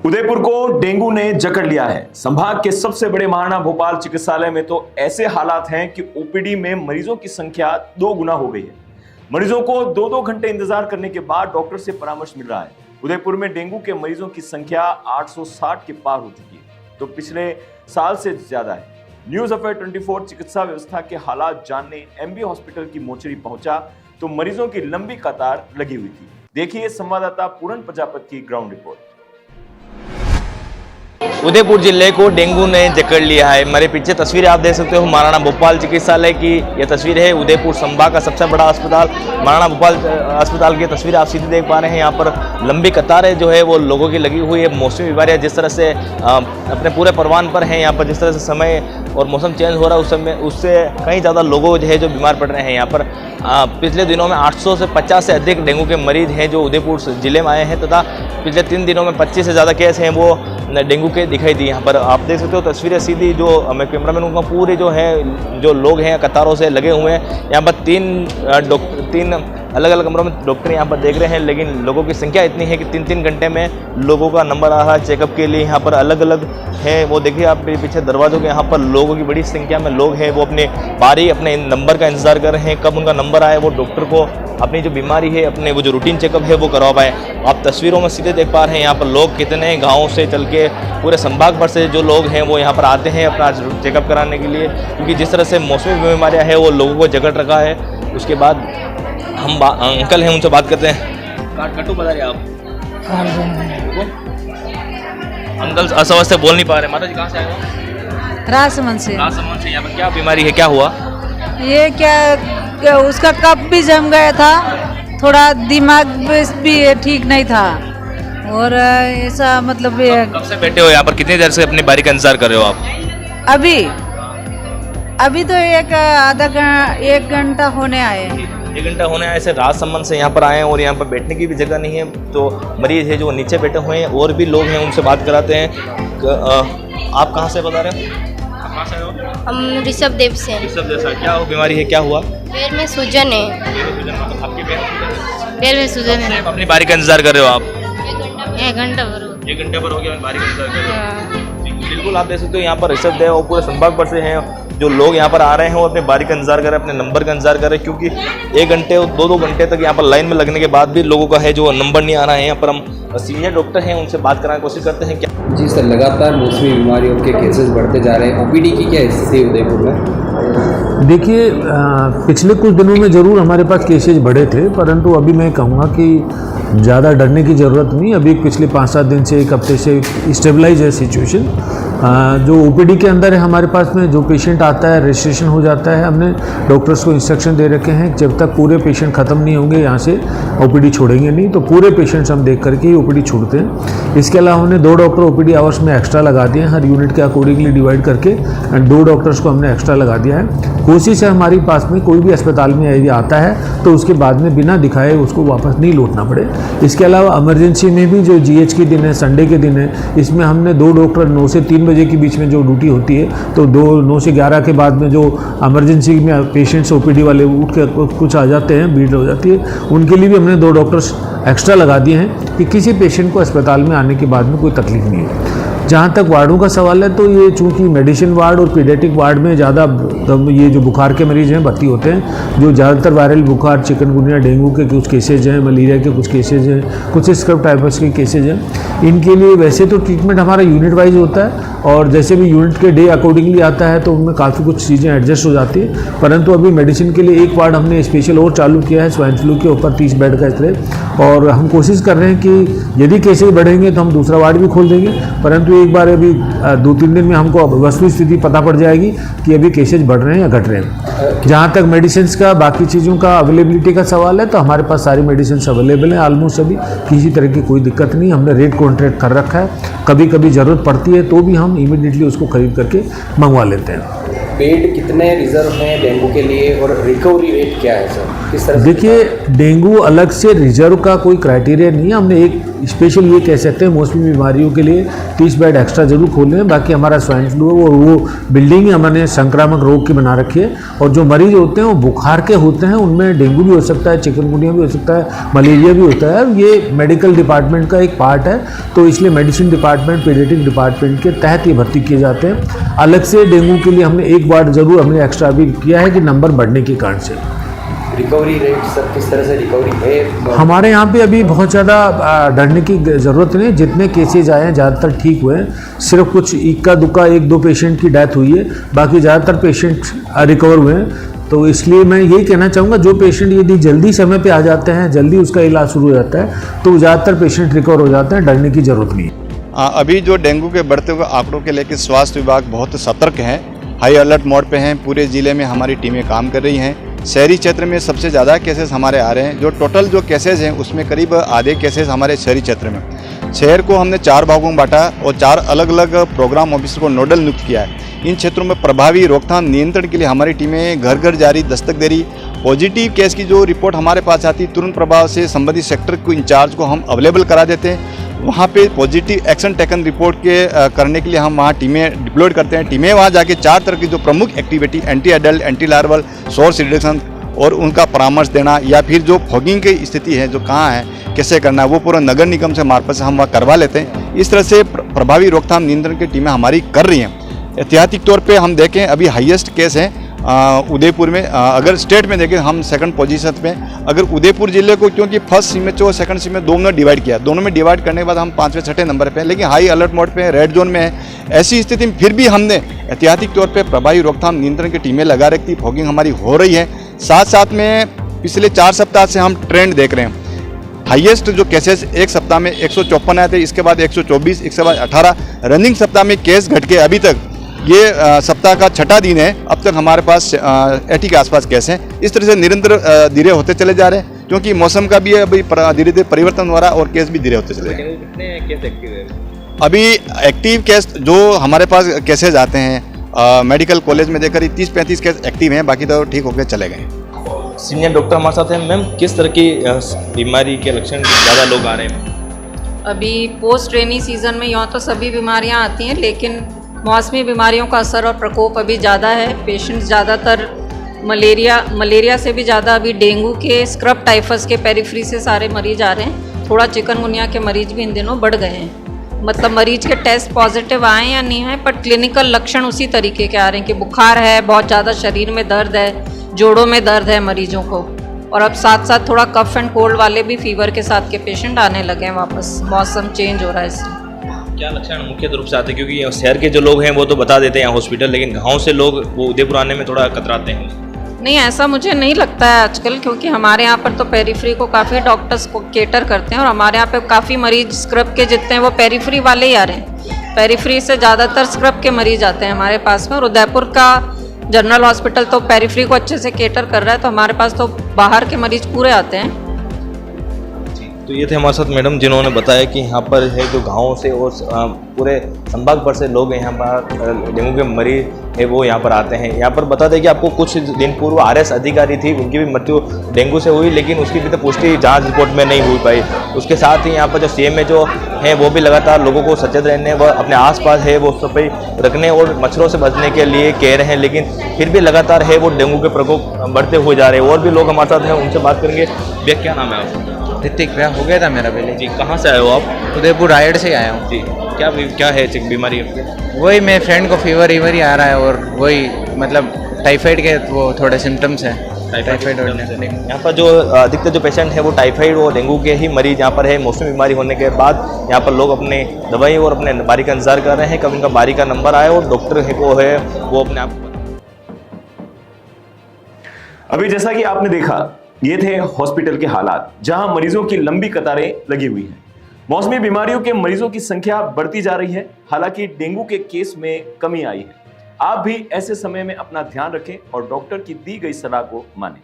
उदयपुर को डेंगू ने जकड़ लिया है। संभाग के सबसे बड़े महाराणा भोपाल चिकित्सालय में तो ऐसे हालात हैं कि ओपीडी में मरीजों की संख्या 2 गुना हो गई है। मरीजों को 2-2 घंटे इंतजार करने के बाद डॉक्टर से परामर्श मिल रहा है। उदयपुर में डेंगू के मरीजों की संख्या 860 के पार हो चुकी है, तो पिछले साल से ज्यादा है। न्यूज अफेयर 24 चिकित्सा व्यवस्था के हालात जानने एमबी हॉस्पिटल की मोचरी पहुंचा तो मरीजों की लंबी कतार लगी हुई थी। देखिए संवाददाता पूरन प्रजापति की ग्राउंड रिपोर्ट। उदयपुर जिले को डेंगू ने जकड़ लिया है। मेरे पीछे तस्वीरें आप देख सकते हो महाराणा भोपाल चिकित्सालय की यह तस्वीर है। उदयपुर संभाग का सबसे बड़ा अस्पताल महाराणा भोपाल अस्पताल की तस्वीर आप सीधी देख पा रहे हैं। यहाँ पर लंबी कतारें जो है वो लोगों की लगी हुई है। मौसमी बीमारियाँ जिस तरह से अपने पूरे परवान पर हैं, यहाँ पर जिस तरह से समय और मौसम चेंज हो रहा है उस समय उससे कई ज़्यादा लोगों जो है जो बीमार पड़ रहे हैं। यहाँ पर पिछले दिनों में 800 से 50 से अधिक डेंगू के मरीज हैं जो उदयपुर जिले में आए हैं, तथा पिछले 3 दिनों में 25 से ज़्यादा केस हैं वो डेंगू के दिखाई दिए। यहाँ पर आप देख सकते हो तस्वीरें सीधी जो मैं कैमरामैन उनका पूरे जो है जो लोग हैं कतारों से लगे हुए हैं। यहाँ पर 3 अलग अलग कमरों में डॉक्टर यहाँ पर देख रहे हैं, लेकिन लोगों की संख्या इतनी है कि 3-3 घंटे में लोगों का नंबर आ रहा है चेकअप के लिए। यहाँ पर अलग अलग है, वो देखिए आप पीछे दरवाजों के यहाँ पर लोगों की बड़ी संख्या में लोग हैं, वो अपने बारी अपने नंबर का इंतजार कर रहे हैं कब उनका नंबर आए, वो डॉक्टर को अपनी जो बीमारी है अपने वो जो रूटीन चेकअप है वो करवा पाए। आप तस्वीरों में सीधे देख पा रहे हैं यहाँ पर लोग कितने गाँव से चल के पूरे संभाग भर से जो लोग हैं वो यहाँ पर आते हैं अपना चेकअप कराने के लिए, क्योंकि जिस तरह से मौसमी बीमारियाँ हैं वो लोगों को जकड़ रखा है। उसके बाद हम अंकल हैं उनसे बात करते हैं। कटू बता रहे आप अंकल असमझ से बोल नहीं पा रहे। माता जी कहाँ से आए हो? राजसमंद से। राजसमंद से। यहाँ पर क्या बीमारी है, क्या हुआ? ये क्या उसका कफ भी जम गया था, थोड़ा दिमाग भी ठीक नहीं था, और ऐसा मतलब कब से बैठे हो यहाँ पर? कितनी देर से अपनी बारी का इंतजार कर रहे हो आप? अभी तो 1 घंटा होने आए। 1 घंटा होने आए। ऐसे राजसमंद से यहाँ पर आए हैं और यहाँ पर बैठने की भी जगह नहीं है, तो मरीज है जो नीचे बैठे हुए हैं और भी लोग हैं उनसे बात कराते हैं। आप कहाँ से बता रहे हो? कहाँ से हो? हम ऋषभ देव से। ऋषभ देव से। क्या हो बीमारी है, क्या हुआ? पैर में सूजन है। आपके पैर में सूजन है। अपनी बारी का इंतजार कर रहे हो आप? 1 घंटा भर। 1 घंटे पर हो गया बारी का इंतजार कर रहे हो। बिल्कुल आप देख सकते हो यहाँ पर ऋषभ देव और पूरे संभाग पर से हैं जो लोग यहाँ पर आ रहे हैं और अपने बारी का इंतजार कर रहे हैं, अपने नंबर का इंतजार कर रहे हैं, क्योंकि 1 घंटे और 2-2 घंटे तक यहाँ पर लाइन में लगने के बाद भी लोगों का है जो नंबर नहीं आ रहा है। यहाँ पर हम सीनियर डॉक्टर हैं उनसे बात कराने की कोशिश करते हैं। क्या जी सर, लगातार मौसमी बीमारियों के केसेस बढ़ते जा रहे हैं। ओपीडी की क्या स्थिति है उदयपुर में? देखिए, पिछले कुछ दिनों में ज़रूर हमारे पास केसेज बढ़े थे, परंतु अभी मैं कहूँगा कि ज़्यादा डरने की ज़रूरत नहीं। अभी पिछले 5-7 दिन से 1 हफ्ते से स्टेबलाइज है सिचुएशन। जो ओपीडी के अंदर है हमारे पास में जो पेशेंट आता है रजिस्ट्रेशन हो जाता है। हमने डॉक्टर्स को इंस्ट्रक्शन दे रखे हैं जब तक पूरे पेशेंट ख़त्म नहीं होंगे यहाँ से ओपीडी छोड़ेंगे नहीं, तो पूरे पेशेंट्स हम देख करके ही ओपीडी छोड़ते हैं। इसके अलावा हमने 2 डॉक्टर ओपीडी आवर्स में एक्स्ट्रा लगा दिए हैं, हर यूनिट के अकॉर्डिंगली डिवाइड करके, एंड 2 डॉक्टर्स को हमने एक्स्ट्रा लगा दिया है। कोशिश है हमारे पास में कोई भी अस्पताल में यदि आता है तो उसके बाद में बिना दिखाए उसको वापस नहीं लौटना पड़े। इसके अलावा इमरजेंसी में भी जो जीएच के दिन है, संडे के दिन है, इसमें हमने 2 डॉक्टर 9 से 3 बजे के बीच में जो ड्यूटी होती है, तो 9 से 11 के बाद में जो इमरजेंसी में पेशेंट्स ओपीडी वाले उठ के कुछ आ जाते हैं, भीड़ हो जाती है, उनके लिए भी हमने 2 डॉक्टर्स एक्स्ट्रा लगा दिए हैं कि किसी पेशेंट को अस्पताल में आने के बाद में कोई तकलीफ नहीं है। जहाँ तक वार्डों का सवाल है तो ये चूँकि मेडिसिन वार्ड और पीडियाट्रिक वार्ड में ज़्यादा ये जो बुखार के मरीज हैं भर्ती होते हैं, जो ज़्यादातर वायरल बुखार, चिकनगुनिया, डेंगू के कुछ केसेज हैं, मलेरिया के कुछ केसेज हैं, कुछ स्क्रब टाइफस के केसेज हैं। इनके लिए वैसे तो ट्रीटमेंट हमारा यूनिट वाइज होता है और जैसे भी यूनिट के डे अकॉर्डिंगली आता है तो उनमें काफ़ी कुछ चीज़ें एडजस्ट हो जाती है। परंतु अभी मेडिसिन के लिए 1 वार्ड हमने स्पेशल और चालू किया है स्वाइन फ्लू के ऊपर 30 बेड का स्तर, और हम कोशिश कर रहे हैं कि यदि केसेज बढ़ेंगे तो हम दूसरा वार्ड भी खोल देंगे। परंतु एक बार अभी 2-3 दिन में हमको वास्तविक स्थिति पता पड़ जाएगी कि अभी केसेज बढ़ रहे हैं या घट रहे हैं। जहाँ तक मेडिसिन का बाकी चीज़ों का अवेलेबिलिटी का सवाल है तो हमारे पास सारी मेडिसिन अवेलेबल हैं ऑलमोस्ट अभी, किसी तरह की कोई दिक्कत नहीं। हमने रेट कॉन्ट्रैक्ट कर रखा है, कभी कभी ज़रूरत पड़ती है तो भी हम इमीडिएटली उसको खरीद करके मंगवा लेते हैं। बेड कितने रिजर्व हैं डेंगू के लिए और रिकवरी रेट क्या है सर, किस तरह? देखिए, डेंगू अलग से रिजर्व का कोई क्राइटेरिया नहीं है। हमने एक स्पेशल ये कह सकते हैं मौसमी बीमारियों के लिए 30 बेड एक्स्ट्रा जरूर खोले हैं। बाकी हमारा स्वाइन फ्लू है वो बिल्डिंग ही हमने संक्रामक रोग की बना रखी है, और जो मरीज होते हैं वो बुखार के होते हैं, उनमें डेंगू भी हो सकता है, चिकनगुनिया भी हो सकता है, मलेरिया भी होता है। ये मेडिकल डिपार्टमेंट का एक पार्ट है, तो इसलिए मेडिसिन डिपार्टमेंट, पीडियाट्रिक डिपार्टमेंट के तहत ये भर्ती किए जाते हैं। अलग से डेंगू के लिए हमने एक बार जरूर हमने एक्स्ट्रा भी किया है कि नंबर बढ़ने के कारण से। रिकवरी रेट सर किस तरह से रिकवरी है? हमारे यहाँ पे अभी बहुत ज़्यादा डरने की ज़रूरत नहीं, जितने केसेज आए हैं ज़्यादातर ठीक हुए हैं। सिर्फ कुछ इक्का दुक्का 1-2 पेशेंट की डेथ हुई है, बाकी ज़्यादातर पेशेंट रिकवर हुए हैं। तो इसलिए मैं यही कहना चाहूँगा, जो पेशेंट यदि जल्दी समय पे आ जाते हैं, जल्दी उसका इलाज शुरू हो जाता है, तो ज़्यादातर पेशेंट रिकवर हो जाते हैं, डरने की ज़रूरत नहीं है। अभी जो डेंगू के बढ़ते हुए आंकड़ों के लेकर स्वास्थ्य विभाग बहुत सतर्क है, हाई अलर्ट मोड पे हैं। पूरे ज़िले में हमारी टीमें काम कर रही हैं। शहरी क्षेत्र में सबसे ज़्यादा केसेस हमारे आ रहे हैं। जो टोटल जो केसेस हैं उसमें करीब आधे केसेस हमारे शहरी क्षेत्र में। शहर को हमने 4 भागों में बांटा और 4 अलग अलग प्रोग्राम ऑफिसर को नोडल नियुक्त किया है। इन क्षेत्रों में प्रभावी रोकथाम नियंत्रण के लिए हमारी टीमें घर घर जारी दस्तक दे रही। पॉजिटिव केस की जो रिपोर्ट हमारे पास आती है, तुरंत प्रभाव से संबंधित सेक्टर को इंचार्ज को हम अवेलेबल करा देते हैं। वहाँ पे पॉजिटिव एक्शन टेकन रिपोर्ट के करने के लिए हम वहाँ टीमें डिप्लॉयड करते हैं। टीमें वहाँ जाके 4 तरह की जो प्रमुख activity, anti adult, anti larval, source reduction और उनका परामर्श देना, या फिर जो फॉगिंग की स्थिति है, जो कहाँ है, कैसे करना है, वो पूरा नगर निगम से मार्फत से हम वहाँ करवा लेते हैं। इस तरह से प्रभावी रोकथाम नियंत्रण की टीमें हमारी कर रही हैं। एहतियाती तौर पे हम देखें, अभी हाईएस्ट केस है उदयपुर में। अगर स्टेट में देखें हम सेकंड पोजीशन पे। अगर उदयपुर जिले को, क्योंकि फर्स्ट सीमेचो और सेकंड सीमेचो दोनों में डिवाइड किया, दोनों में डिवाइड करने के बाद हम 5वें 6ठे नंबर पे हैं, लेकिन हाई अलर्ट मोड पे है, रेड जोन में है। ऐसी स्थिति में फिर भी हमने एहतियाती तौर पे प्रभावी रोकथाम नियंत्रण की टीमें लगा रखी। फॉगिंग हमारी हो रही है। साथ साथ में पिछले 4 सप्ताह से हम ट्रेंड देख रहे हैं। हाईएस्ट जो केसेस एक सप्ताह में 154 आए थे, इसके बाद 124, इसके बाद 18। रनिंग सप्ताह में केस घट के अभी तक ये सप्ताह का 6ठा दिन है, अब तक हमारे पास 80 के आसपास केस हैं। इस तरह से निरंतर धीरे होते चले जा रहे हैं, क्योंकि मौसम का भी अभी धीरे धीरे परिवर्तन हो रहा है और केस भी धीरे होते चले जा रहे हैं। कितने केस एक्टिव है अभी? एक्टिव केस जो हमारे पास केसेज आते हैं मेडिकल कॉलेज में देखकर 30-35 केस एक्टिव हैं, बाकी तो ठीक होकर चले गए। सीनियर डॉक्टर हमारे साथ हैं। मैम, किस तरह की बीमारी के लक्षण ज़्यादा लोग आ रहे हैं? अभी पोस्ट रेनी सीज़न में यूँ तो सभी बीमारियां आती हैं, लेकिन मौसमी बीमारियों का असर और प्रकोप अभी ज़्यादा है। पेशेंट ज़्यादातर मलेरिया से भी ज़्यादा अभी डेंगू के, स्क्रब टाइफस के पेरिफ्री से सारे मरीज आ रहे हैं। थोड़ा चिकनगुनिया के मरीज भी इन दिनों बढ़ गए हैं। मतलब मरीज के टेस्ट पॉजिटिव आए या नहीं आए, पर क्लिनिकल लक्षण उसी तरीके के आ रहे हैं कि बुखार है, बहुत ज़्यादा शरीर में दर्द है, जोड़ों में दर्द है मरीजों को, और अब साथ साथ थोड़ा कफ एंड कोल्ड वाले भी फीवर के साथ के पेशेंट आने लगे हैं वापस। मौसम चेंज हो रहा है इसलिए। क्या लक्षण मुख्य रूप से आते हैं? क्योंकि शहर के जो लोग हैं वो तो बता देते हैं हॉस्पिटल, लेकिन गांव से लोग वो उदयपुर आने में थोड़ा कतराते हैं। नहीं, ऐसा मुझे नहीं लगता है आजकल, क्योंकि हमारे यहाँ पर तो पेरिफ्री को काफ़ी डॉक्टर्स को केटर करते हैं, और हमारे यहाँ पे काफ़ी मरीज स्क्रब के जितने हैं वो पेरिफ्री वाले ही आ रहे हैं। पेरिफ्री से ज़्यादातर स्क्रब के मरीज आते हैं हमारे पास में, और उदयपुर का जनरल हॉस्पिटल तो पेरिफ्री को अच्छे से केटर कर रहा है, तो हमारे पास तो बाहर के मरीज पूरे आते हैं। तो ये थे हमारे साथ मैडम, जिन्होंने बताया कि यहाँ पर है जो गाँव से और पूरे संभाग भर से लोग यहाँ पर डेंगू के मरीज है वो यहाँ पर आते हैं। यहाँ पर बता दें कि आपको कुछ दिन पूर्व RS अधिकारी थी, उनकी भी मृत्यु डेंगू से हुई, लेकिन उसकी भी तो पुष्टि जांच रिपोर्ट में नहीं हो पाई। उसके साथ ही यहाँ पर जो CMA जो है वो भी लगातार लोगों को सचेत रहने व अपने आसपास है वो सफाई रखने और मच्छरों से बचने के लिए कह रहे हैं, लेकिन फिर भी लगातार है वो डेंगू के प्रकोप बढ़ते हुए जा रहे हैं। और भी लोग हमारे साथ हैं, उनसे बात करेंगे। भैया, क्या नाम है आपका? ऋतिक भैया, हो गया था मेरा पहले। जी, कहाँ से आए हो आप? उदयपुर रायड से आया हूँ। जी, क्या है बीमारी आपकी? वही मेरे फ्रेंड को फीवर ही आ रहा है, और वही मतलब टाइफाइड के वो थोड़े सिम्टम्स हैं। टाइफाइड और यहाँ पर जो अधिकतर जो पेशेंट है वो टाइफाइड और डेंगू के ही मरीज यहाँ पर है। मौसमी बीमारी होने के बाद यहाँ पर लोग अपने दवाई और अपने बारी का इंतजार कर रहे हैं कब उनका बारी का नंबर आए और डॉक्टर को है वो अपने आप। अभी जैसा कि आपने देखा, ये थे हॉस्पिटल के हालात जहां मरीजों की लंबी कतारें लगी हुई हैं। मौसमी बीमारियों के मरीजों की संख्या बढ़ती जा रही है, हालांकि डेंगू के केस में कमी आई है। आप भी ऐसे समय में अपना ध्यान रखें और डॉक्टर की दी गई सलाह को मानें।